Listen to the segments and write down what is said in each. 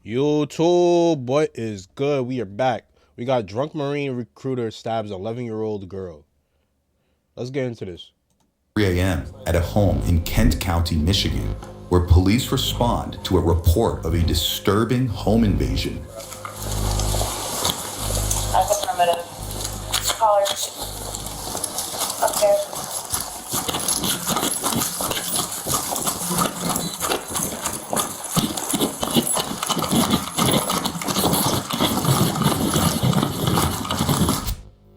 YouTube, what is good? We are back. We got drunk Marine recruiter stabs 11-year-old girl. Let's get into this. 3 a.m. at a home in Kent County, Michigan, where police respond to a report of a disturbing home invasion. Affirmative. Caller. Upstairs.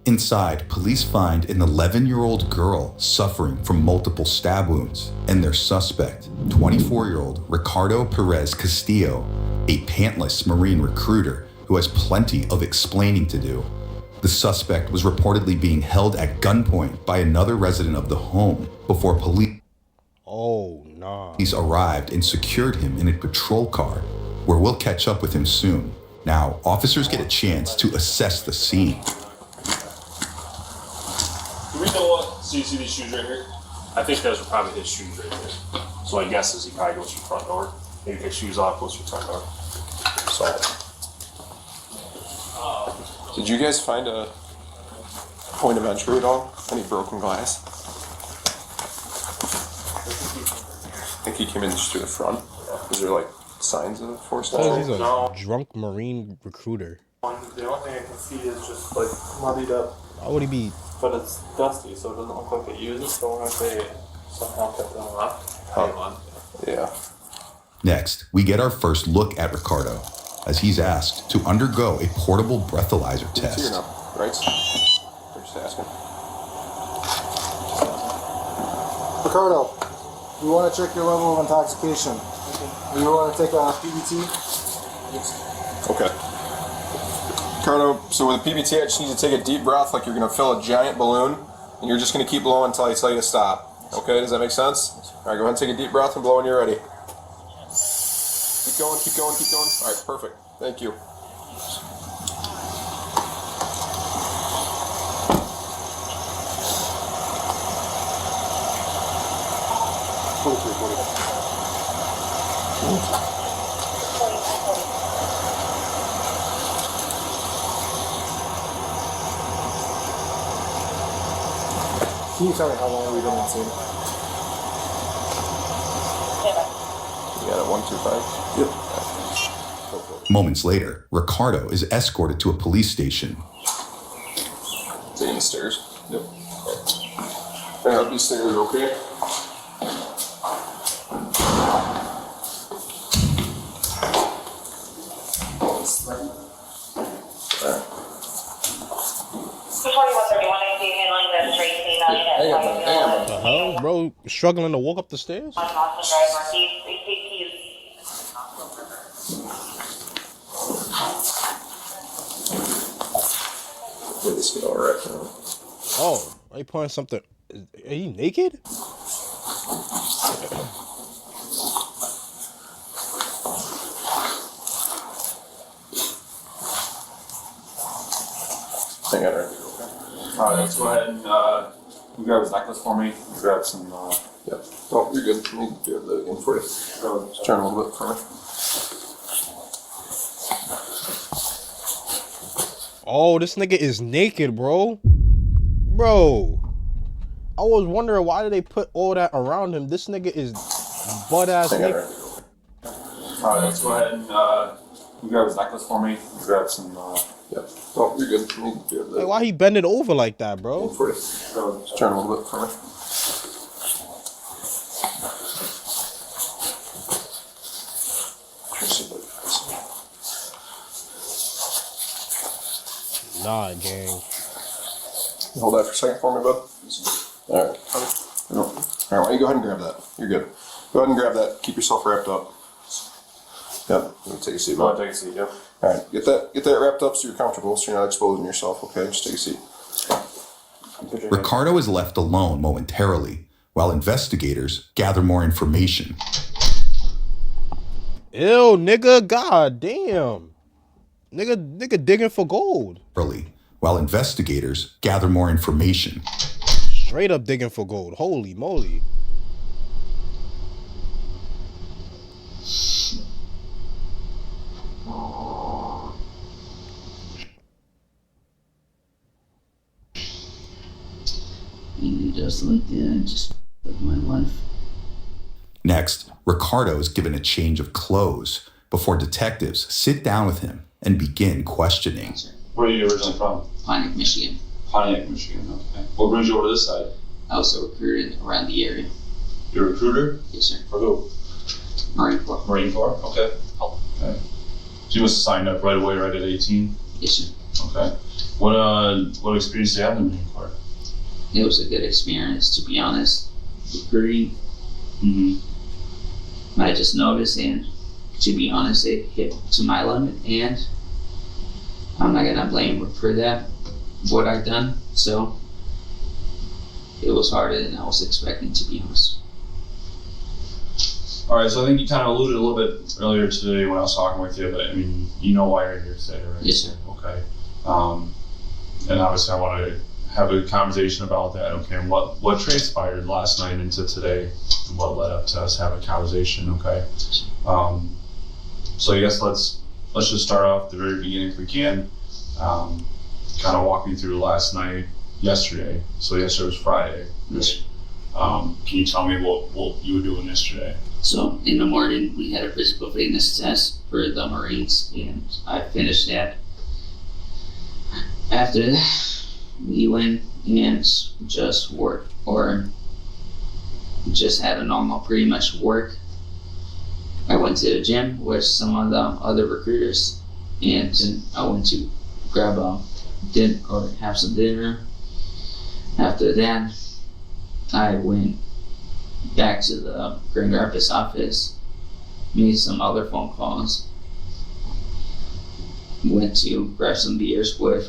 Inside, police find an 11-year-old girl suffering from multiple stab wounds, and their suspect, 24-year-old Ricardo Perez Castillo, a pantless Marine recruiter who has plenty of explaining to do. The suspect was reportedly being held at gunpoint by another resident of the home before police arrived and secured him in a patrol car, where we'll catch up with him soon. Now, officers get a chance to assess the scene. Do we know what? So you see these shoes right here? I think those are probably his shoes right there. So my guess is he probably goes through the front door. Maybe takes shoes off, goes through the front door. So. Did you guys find a point of entry at all? Any broken glass? I think he came in just through the front. Is there like signs of forced entry? He's a drunk Marine recruiter. The only thing I can see is just like muddied up. Why would he be? But it's dusty, so it doesn't look like they use it. So if they somehow kept it on. Yeah. Next, we get our first look at Ricardo, as he's asked to undergo a portable breathalyzer test. Here now, right? They're just asking. Ricardo, we want to check your level of intoxication. You want to take a PBT? Okay. Ricardo, so with a PBT, I just need you to take a deep breath like you're going to fill a giant balloon, and you're just going to keep blowing until I tell you to stop. Okay, does that make sense? All right, go ahead and take a deep breath and blow when you're ready. Keep going, keep going, keep going. All right, perfect. Thank you. Can you tell me how long we've been in scene? You got it, 125? Yep. Moments later, Ricardo is escorted to a police station. Taking the stairs? Yep. I hope these stairs are okay. What the hell, bro? Struggling to walk up the stairs? This get all right now. Oh, are you pulling something? Are you naked? Hang on, right? Let's go ahead and you grab his necklace for me. Grab some. Yep. Oh, you're good. Let me grab that again for you. Just turn a little bit for me. Oh, this nigga is naked, bro. Bro. I was wondering why did they put all that around him. This nigga is butt-ass naked. Right. Let's go ahead and you grab his necklace for me. Grab some. Yep. Oh, you're good. Let me grab that. Like, why he bending over like that, bro? For you. Just turn a little bit for me. Nah, gang. Hold that for a second for me, bud. Alright. Alright, why don't you go ahead and grab that? You're good. Go ahead and grab that. Keep yourself wrapped up. Yep. Let me take a seat, bud. Take a seat, yep. Alright, get that wrapped up so you're comfortable, so you're not exposing yourself, okay? Just take a seat. Ricardo is left alone momentarily, while investigators gather more information. Ew, nigga, god damn. Nigga digging for gold. While investigators gather more information. Straight up digging for gold. Holy moly. just like that, just with my wife. Next, Ricardo is given a change of clothes before detectives sit down with him and begin questioning. Where are you originally from? Pontiac, Michigan. Pontiac, Michigan. Okay. What brings you over to this side? I was a recruiter around the area. You're a recruiter? Yes, sir. For who? Marine Corps. Marine Corps? Okay. Okay. So you must have signed up right away, right at 18? Yes, sir. Okay. What experience do you have in the Marine Corps? It was a good experience, to be honest. Recruiting. I just noticed, and to be honest, it hit to my limit, and I'm not gonna blame her for that, what I've done. So it was harder than I was expecting, to be honest. All right, so I think you kind of alluded a little bit earlier today when I was talking with you, but I mean, you know why you're here today, right? Yes, sir. Okay. And obviously I want to have a conversation about that. Okay, and what transpired last night into today, and what led up to us having a conversation. Okay. So I guess let's just start off at the very beginning if we can. Kind of walk me through last night, yesterday. So yesterday was Friday. Yes. Can you tell me what you were doing yesterday? So in the morning, we had a physical fitness test for the Marines, and I finished that. After that, we went and just worked, or just had a normal, pretty much work. I went to the gym with some of the other recruiters, and then I went to grab a dinner or have some dinner. After that, I went back to the Grand Rapids office, made some other phone calls, went to grab some beers with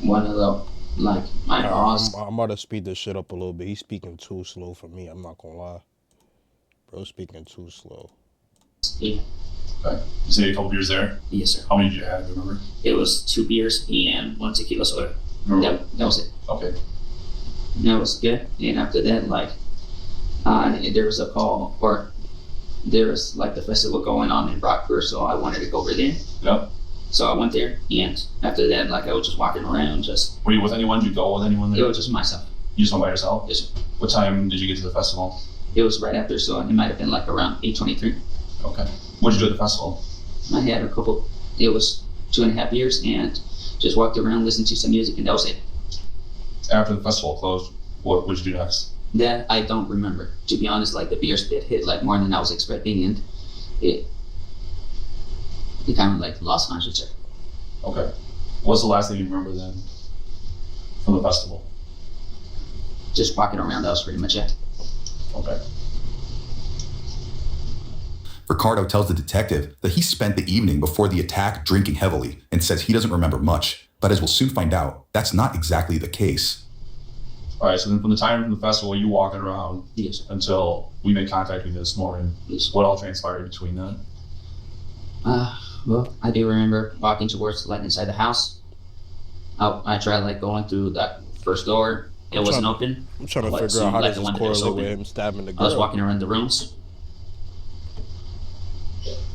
one of the, like, my boss. I'm about to speed this shit up a little bit. He's speaking too slow for me. I'm not gonna lie. Bro, speaking too slow. Yeah. Okay. You say a couple beers there? Yes, sir. How many did you have, remember? It was 2 beers and 1 tequila soda. Remember? That was it. Okay. That was good. And after that, like, there was a call, or there was like the festival going on in Rockford, so I wanted to go over there. Yep. So I went there, and after that, like, I was just walking around, just. Were you with anyone? Did you go with anyone there? It was just myself. You just went by yourself? Yes, sir. What time did you get to the festival? It was right after, so it might have been like around 8:23. Okay. What did you do at the festival? I had a couple, it was 2.5 years, and just walked around, listened to some music, and that was it. After the festival closed, what did you do next? That I don't remember. To be honest, like, the beer spit hit like more than I was expecting, and it kind of like lost consciousness. Okay. What's the last thing you remember then from the festival? Just walking around, that was pretty much it. Okay. Ricardo tells the detective that he spent the evening before the attack drinking heavily and says he doesn't remember much. But as we'll soon find out, that's not exactly the case. All right, so then from the time from the festival, you walking around Yes. until we made contact with you this morning. Yes. What all transpired between that? Well, I do remember walking towards, like, inside the house. I tried, like, going through that first door. It wasn't open. I'm trying to But figure out how like does the this one that was correlate with open. him stabbing the I was girl. walking around the rooms.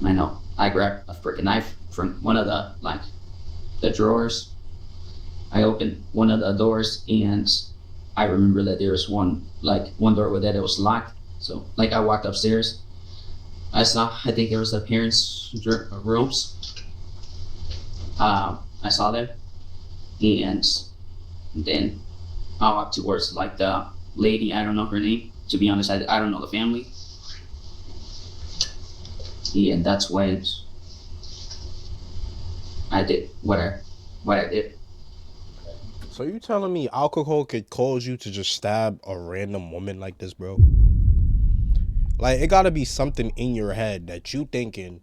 I know. I grabbed a freaking knife from one of the, like, the drawers. I opened one of the doors, and I remember that there was one door with that it was locked. So, like, I walked upstairs. I think it was the parents' rooms. I saw them, and then I walked towards, like, the lady. I don't know her name. To be honest, I don't know the family. And that's when I did what I did. So you telling me alcohol could cause you to just stab a random woman like this, bro? Like, it gotta be something in your head that you thinking,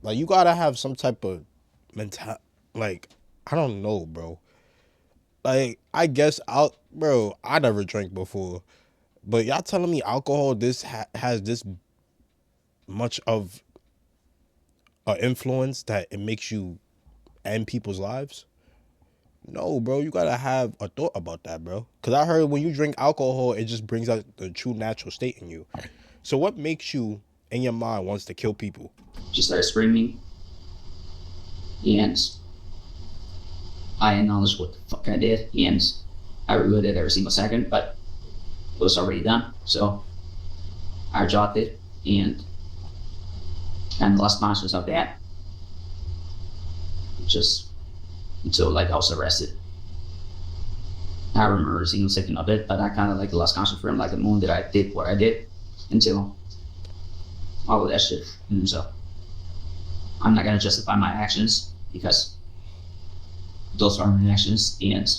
like, you gotta have some type of mental, like, I don't know, bro. Like, I guess bro, I never drank before, but y'all telling me alcohol has this much of an influence that it makes you end people's lives? No, bro, you gotta have a thought about that, bro. Because I heard when you drink alcohol, it just brings out the true natural state in you. So what makes you, in your mind, wants to kill people? She started screaming, and I acknowledged what the fuck I did, and I regret it every single second, but it was already done. So I dropped it and lost consciousness of that. Just until like I was arrested. I remember a single second of it, but I kind of like lost consciousness for him, like the moment that I did what I did until all of that shit. And so I'm not gonna justify my actions because those are my actions, and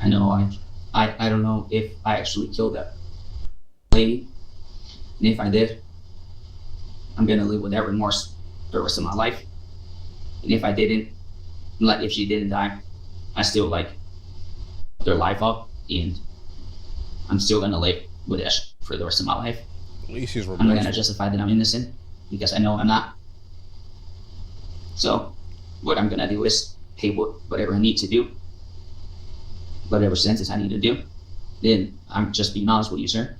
I know I don't know if I actually killed that lady, and if I did, I'm gonna live with that remorse the rest of my life. And if I didn't, like if she didn't die, I still like their life up, and I'm still gonna live with that for the rest of my life. At least he's I'm not gonna remorseful. justify that I'm innocent because I know I'm not. So what I'm gonna do is pay whatever I need to do, whatever sentence I need to do. Then I'm just being honest with you, sir,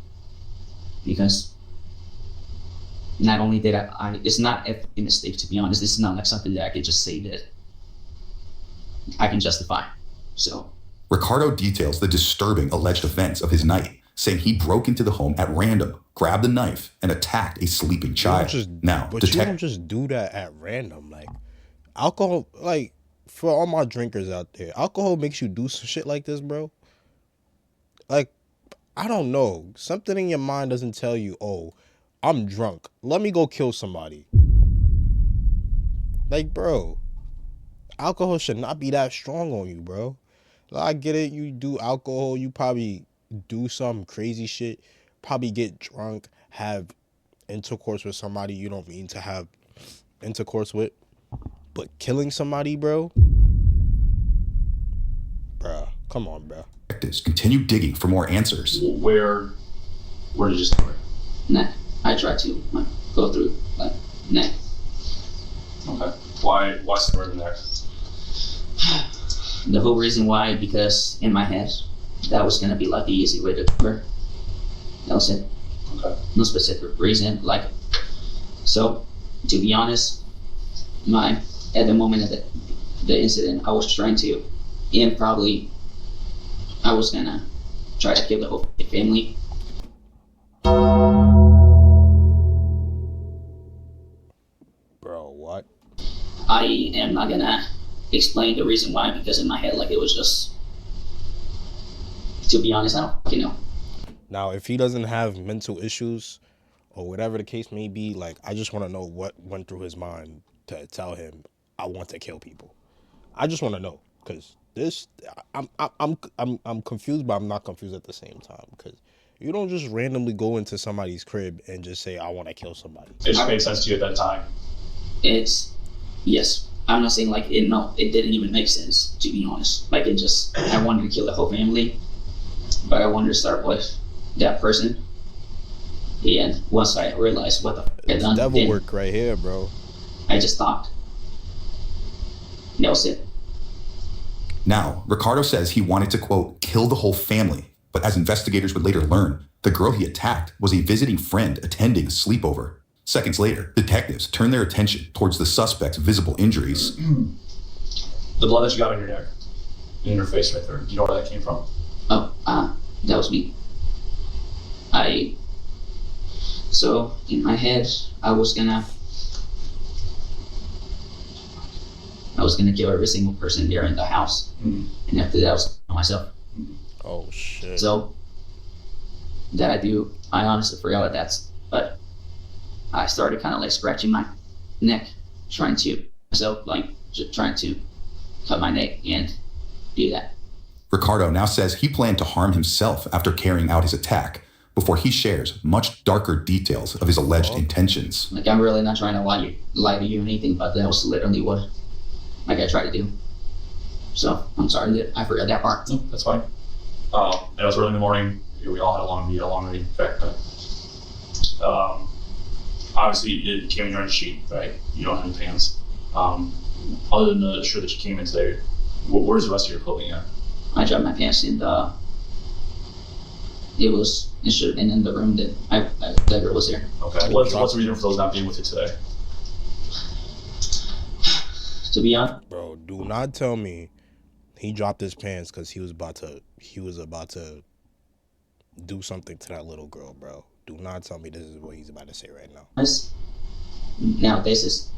because not only did I it's not a mistake, to be honest. It's not like something that I could just say that I can justify. So Ricardo details the disturbing alleged events of his night, saying he broke into the home at random, grabbed a knife, and attacked a sleeping child. You don't just do that at random. Like, alcohol, like, for all my drinkers out there, alcohol makes you do some shit like this, bro. Like, I don't know. Something in your mind doesn't tell you, oh, I'm drunk, let me go kill somebody. Like, bro, alcohol should not be that strong on you, bro. Like, I get it, you do alcohol, you probably do some crazy shit, probably get drunk, have intercourse with somebody you don't mean to have intercourse with, but killing somebody, bro? Bruh, come on, bro. Detectives continue digging for more answers. Where did you start? nah, I tried to go through, but nah. Okay. Why start the neck? The whole reason why, because in my head, that was gonna be like the easy way to cover. That was it. Okay. No specific reason. Like, so to be honest, at the moment of the incident, I was trying to, and probably I was gonna try to kill the whole family. Bro, what? I am not gonna explain the reason why, because in my head, like, it was just, to be honest, I don't fucking know. Now, if he doesn't have mental issues or whatever the case may be, like, I just want to know what went through his mind to tell him I want to kill people. I just want to know, because this, I'm confused, but I'm not confused at the same time, because you don't just randomly go into somebody's crib and just say I want to kill somebody. It just made sense to you at that time. Yes. I'm not saying like it. No, it didn't even make sense, to be honest. Like, it just, I wanted to kill the whole family, but I wanted to start with that person. And once I realized what the fuck I had done, Devil work right here, bro. I just stopped. That was it. Now, Ricardo says he wanted to, quote, kill the whole family, but as investigators would later learn, the girl he attacked was a visiting friend attending a sleepover. Seconds later, detectives turn their attention towards the suspect's visible injuries. The blood that you got on your neck, in your face right there, do you know where that came from? Oh, that was me. So in my head, I was gonna kill every single person there in the house. Mm-hmm. And after that, I was myself. Oh, shit. So that I honestly forgot what that's, but I started kind of like scratching my neck, trying to cut my neck and do that. Ricardo now says he planned to harm himself after carrying out his attack, before he shares much darker details of his alleged intentions. Like, I'm really not trying to lie to you or anything, but that was literally what I tried to do. So I'm sorry that I forgot that part. No, that's fine. It was early in the morning. We all had a long night. In fact, obviously it came in your sheet, right? You don't have any pants. Other than the shirt that you came in today, where's the rest of your clothing at? I dropped my pants in it should have been in the room that that girl was there. Okay. What's the reason for those not being with you today? To be honest, Bro, do not tell me He dropped his pants because he was about to do something to that little girl, bro. Do not tell me this is what he's about to say right now. Now this is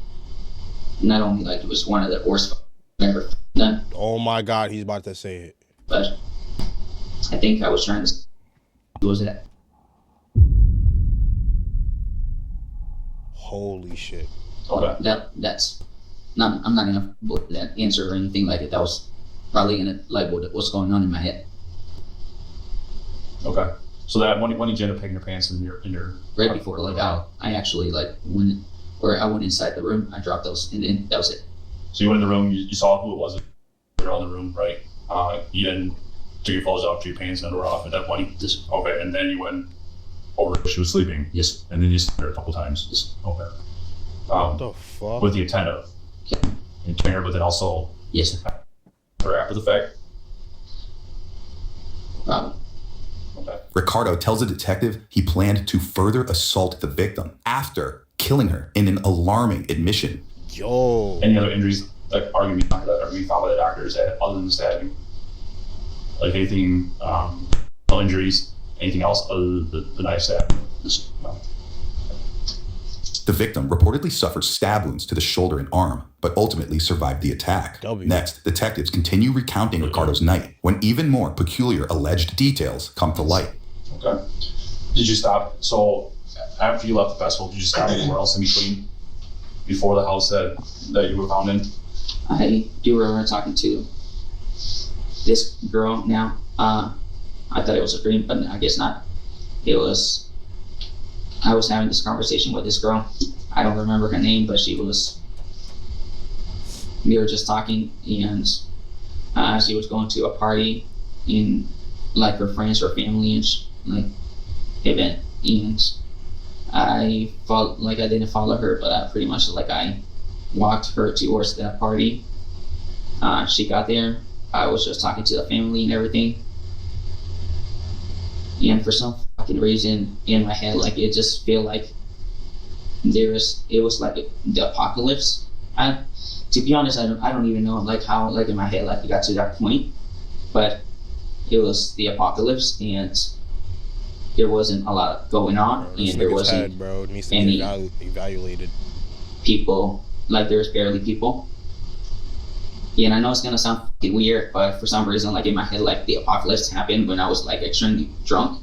not only like it was one of the worst I've ever done. Oh my God, he's about to say it. But I think I was trying to. Was that? Holy shit. That's not. I'm not gonna put that answer or anything like it. That was probably gonna like what's going on in my head. Okay. So that when you ended up picking your pants in your right before like I actually like went inside the room. I dropped those and then that was it. So you went in the room. You saw who it was. You're in the room, right? You didn't take your clothes off, took your pants and were off at that point. Yes. Okay, and then you went over. She was sleeping. Yes. And then you stood her a couple times. Yes. Okay. What the fuck? With the intent of her, but then also yes. Or after the fact. Probably. Okay. Ricardo tells a detective he planned to further assault the victim after killing her in an alarming admission. Yo. Any other injuries that are going to be found by the doctors other than stabbing? Like anything, no injuries, anything else other than the knife stab? No. The victim reportedly suffered stab wounds to the shoulder and arm, but ultimately survived the attack. Next, detectives continue recounting Ricardo's night when even more peculiar alleged details come to light. Okay. Did you stop? So after you left the festival, did you stop anywhere else in between before the house that you were found in? I do remember talking to this girl now. I thought it was a dream, but I guess not. I was having this conversation with this girl. I don't remember her name, but we were just talking, and she was going to a party in like her friends or family and like event, and I didn't follow her, but I pretty much like I walked her towards that party. She got there. I was just talking to the family and everything, and for some fucking reason in my head, like it just feel like it was like the apocalypse. To be honest, I don't even know like how like in my head like it got to that point, but it was the apocalypse and there wasn't a lot going on, Bro, and there wasn't head, bro. It needs to any be evaluated. people. Like there was barely people. Yeah, and I know it's gonna sound fucking weird, but for some reason, like in my head, like the apocalypse happened when I was like extremely drunk.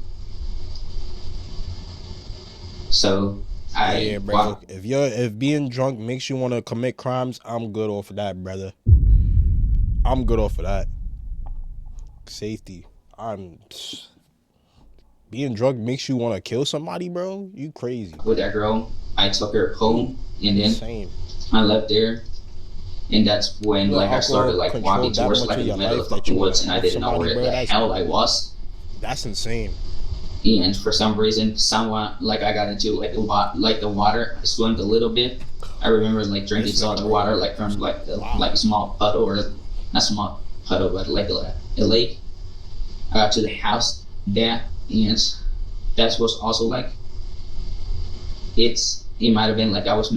So Yeah, bro. If being drunk makes you want to commit crimes, I'm good off of that, brother. I'm good off of that. Safety. Being drunk makes you want to kill somebody, bro. You crazy. With that girl, I took her home, and then Same. I left there, and that's when like I started like walking towards like in the middle of the woods, and I didn't know where the hell I was. That's insane. And for some reason, someone like I got into like the water. I swam a little bit. I remember like drinking some of the water like from like a small puddle, or not small puddle, but like a lake. I got to the house there, and that was also like it might have been like I was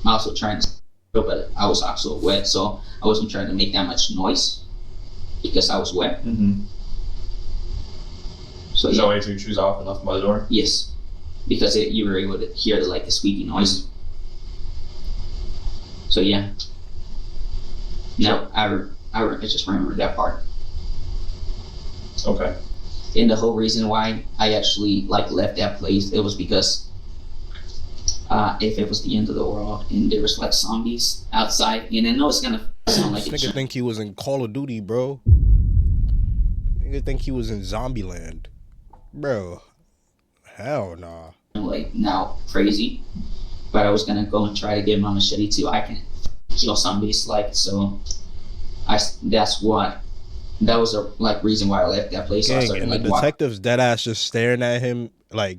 also trying to, but I was also wet, so I wasn't trying to make that much noise because I was wet. Mm-hmm. So is that why you took your shoes off and left them by the door? Yes, because you were able to hear the squeaky noise. So yeah. Now I just remember that part. Okay. And the whole reason why I actually like left that place, it was because if it was the end of the world and there was like zombies outside, and I know it's gonna sound like This nigga think he was in Call of Duty, bro. Nigga think he was in Zombieland. Bro, hell nah. Like now crazy, but I was gonna go and try to get my machete too. I can kill zombies, like so. That was a like reason why I left that place. Gang, I started, and like, the detective's dead ass just staring at him like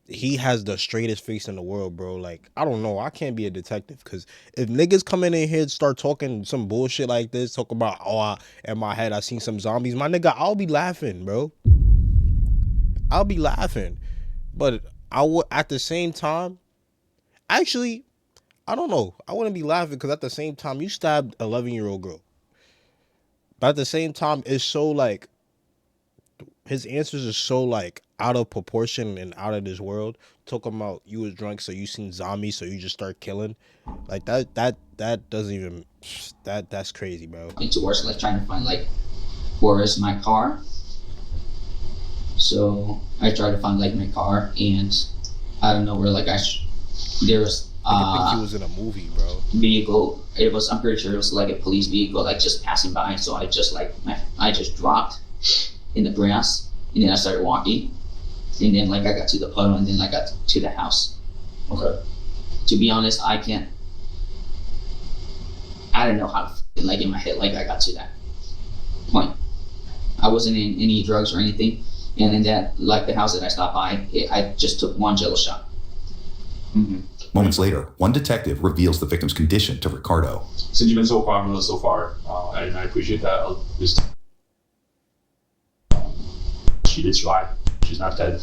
he has the straightest face in the world, bro. Like I don't know, I can't be a detective because if niggas come in here and start talking some bullshit like this, talk about in my head I seen some zombies, my nigga, I'll be laughing, bro. I'll be laughing, but I would at the same time. Actually, I don't know. I wouldn't be laughing because at the same time you stabbed 11-year-old girl. But at the same time, it's so like his answers are so like out of proportion and out of this world. Talking about you was drunk, so you seen zombies, so you just start killing. Like that doesn't even that's crazy, bro. Into worse, like trying to find like where is my car. So I tried to find like my car, and I don't know where like there was I think he was in a movie, bro. Vehicle. It was, I'm pretty sure it was like a police vehicle like just passing by. So I just like I just dropped in the grass, and then I started walking, and then like I got to the puddle, and then I got to the house. Okay. To be honest, I don't know how to like in my head like I got to that point. I wasn't in any drugs or anything, and in that like the house that I stopped by, I just took one jello shot. Mm-hmm. Moments later, one detective reveals the victim's condition to Ricardo. Since you've been so cooperative with us so far, and I appreciate that. She did survive. She's not dead.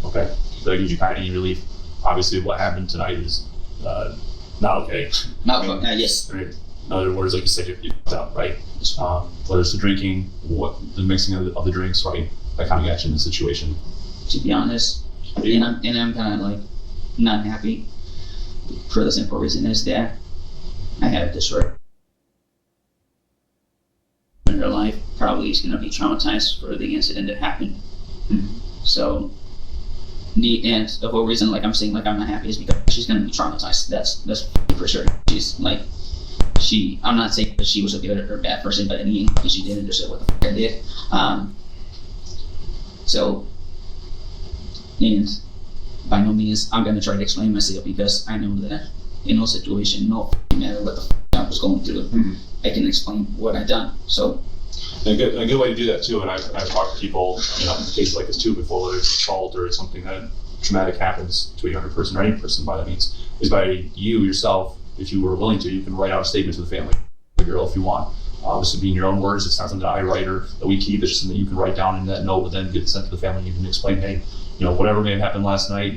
Okay. That gives you kind of any relief. Obviously, what happened tonight is not okay. Not okay. Yes. Right. In other words, like you said, you fucked up, right? Whether it's the drinking, the mixing of the drinks, right? That kind of got you in the situation. To be honest, and I'm kind of like not happy for the simple reason is that I have this short in her life. Probably is going to be traumatized for the incident that happened. Mm-hmm. So the whole reason like I'm saying like I'm not happy is because she's going to be traumatized. That's for sure. She's like I'm not saying that she was a good or bad person, but in the end she didn't understand what the fuck I did. So and by no means I'm going to try to explain myself, because I know that in no situation, no matter what the fuck I was going through, I can explain what I done. So a good way to do that too, and I've talked to people, in cases like this too before, whether it's assault or it's something that traumatic happens to a younger person or any person by that means, is by you yourself, if you were willing to, you can write out a statement to the family, girl, if you want. This would be in your own words. It's not something that I write or that we keep. It's just something that you can write down in that note, but then get sent to the family. You can explain, hey, whatever may have happened last night,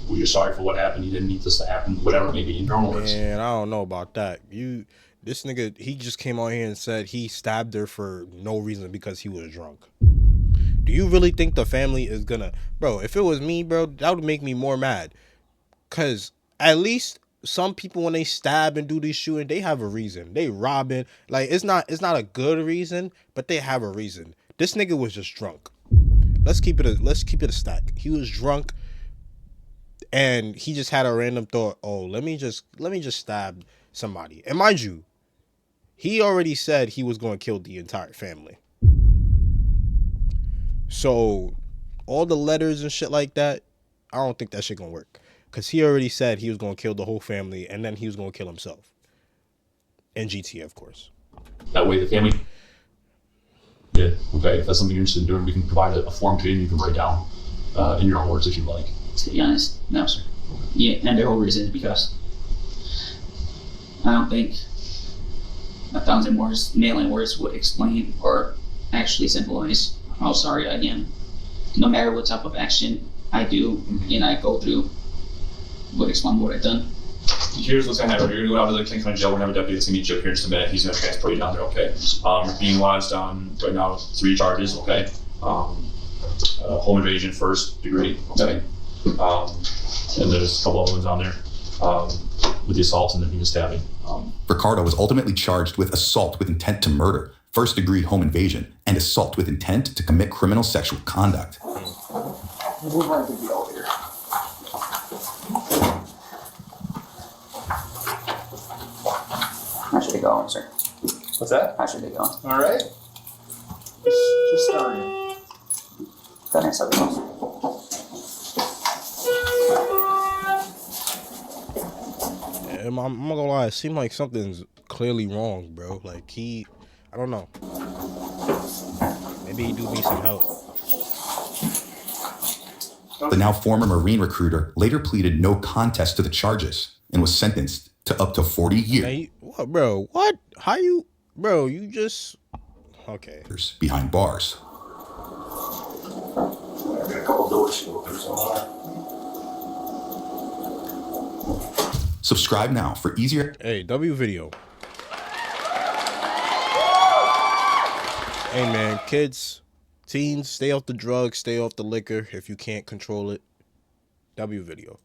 we're sorry for what happened. You didn't need this to happen, whatever it may be in your own words. Man, I don't know about that. This nigga, he just came on here and said he stabbed her for no reason because he was drunk. Do you really think the family is gonna... Bro, if it was me, bro, that would make me more mad. Because at least some people, when they stab and do these shooting, they have a reason. They robbing. Like, it's not a good reason, but they have a reason. This nigga was just drunk. Let's keep it a stack. He was drunk, and he just had a random thought. Oh, let me just stab somebody. And mind you, he already said he was going to kill the entire family. So all the letters and shit like that, I don't think that shit gonna work. Because he already said he was going to kill the whole family, and then he was going to kill himself. And GTA, of course. That way the family... Yeah, okay, if that's something you're interested in doing, we can provide a form to you and you can write down in your own words if you like. To be honest, no, sir. Yeah, and the whole reason is because I don't think 1,000 words, nailing words would explain or actually symbolize how sorry I am. No matter what type of action I do and I go through, would explain what I've done. Here's what's gonna happen. You're gonna go out to the King County Jail. We're gonna have a deputy that's gonna meet you up here in just a minute. He's gonna transport you down there, okay? You're being lodged on right now 3 charges, okay? Home invasion, 1st degree, okay? And there's a couple other ones on there with the assault and then even stabbing. Ricardo was ultimately charged with assault with intent to murder, 1st-degree home invasion, and assault with intent to commit criminal sexual conduct. Move right to the elevator. How should it go, sir? What's that? How should it go? All right. Just starting. The next other one. Yeah, I'm not gonna lie, it seemed like something's clearly wrong, bro. Like, I don't know. Maybe he do need some help. The now former Marine recruiter later pleaded no contest to the charges and was sentenced to up to 40 years. Hey, what, bro? What? How you... Bro, you just... Okay. Behind bars. I've got a couple doors to open somewhere. Subscribe now for easier... Hey, W video. Hey man, kids, teens, stay off the drugs, stay off the liquor if you can't control it. W video.